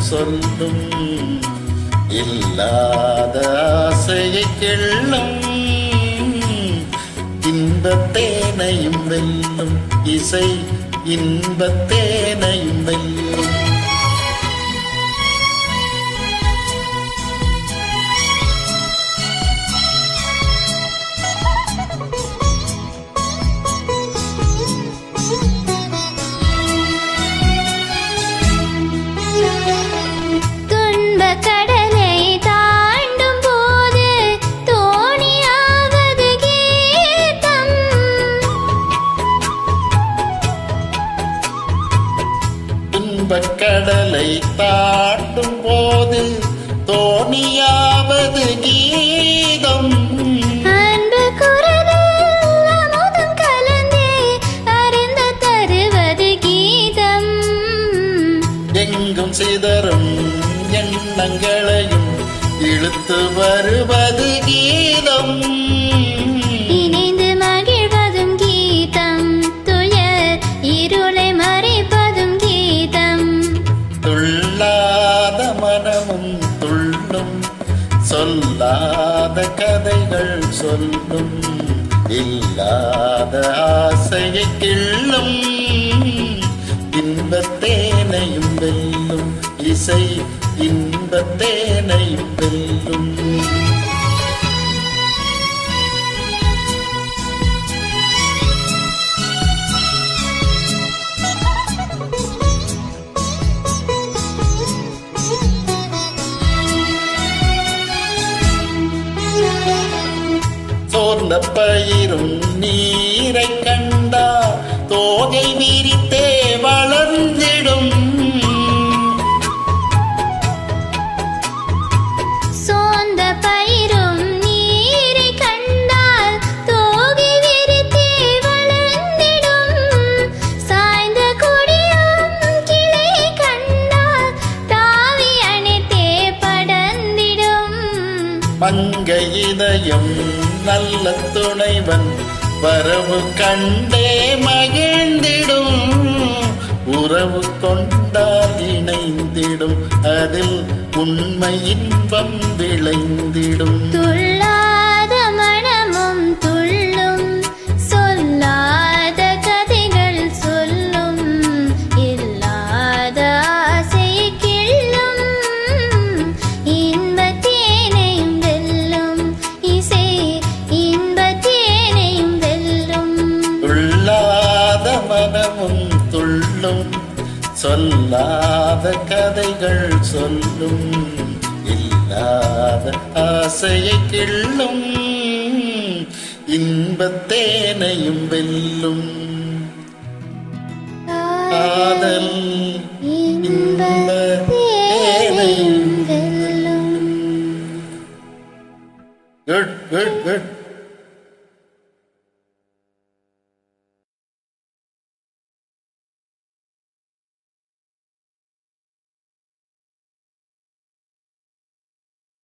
சொல்லும் இல்லாத ஆசையை கிள்ளும் இன்பத்தேனையும் வெல்லும் இசை இன்பத்தேனையும் வெல்லும். கடலை தாண்டும் போது தோணியாவது கீதம். அன்பு குரலில் அமுதம் கலந்தே அறிந்து தருவது கீதம். எங்கும் சிதறும் எண்ணங்களையும் இழுத்து வருவது கீதம். இணைந்து மகிழ்வதும் கீதம். துயர் இருளை மறைப்பதும் கீதம். துள்ளாத மனமும் துள்ளும் சொல்லாத கதைகள் சொல்லும் இல்லாத ஆசையை கிள்ளும் இன்பத்தேனையும் வெல்லும் இசை இன்பத்தேனையும் வெல்லும். சோர்ந்த பயிரும் நீரை கண்டா தோகை விரித்தே வளர்ந்திடும். சோர்ந்த பயிரும் நீரை கண்டால் தோகை விரித்தே வளர்ந்திடும். சாய்ந்த கொடியும் கிளை கண்டால் தாவி அணைத்தே படர்ந்திடும். மங்கை இதயம் நல்ல துணைவன் வரவு கண்டே மகிழ்ந்திடும். உறவு கொண்டால் இணைந்திடும் அதில் உண்மை இன்பம் விளைந்திடும். துள்ளாத மனமும் துள்ளும் சொல்லாத கதைகள் சொல்லும் இல்லாத ஆசை கிள்ளும் இன்பத்தேனையும் வெல்லும் இசை இன்பத்தேனையும் வெல்லும். துள்ளாத மனமும் துள்ளும் சொல்லாத கதைகள் சொல்லும் இல்லாத ஆசையை கிள்ளும் இன்பத்தேனையும் வெல்லும். காதல் இன்பத்தேனையும் வெல்லும். Good good good.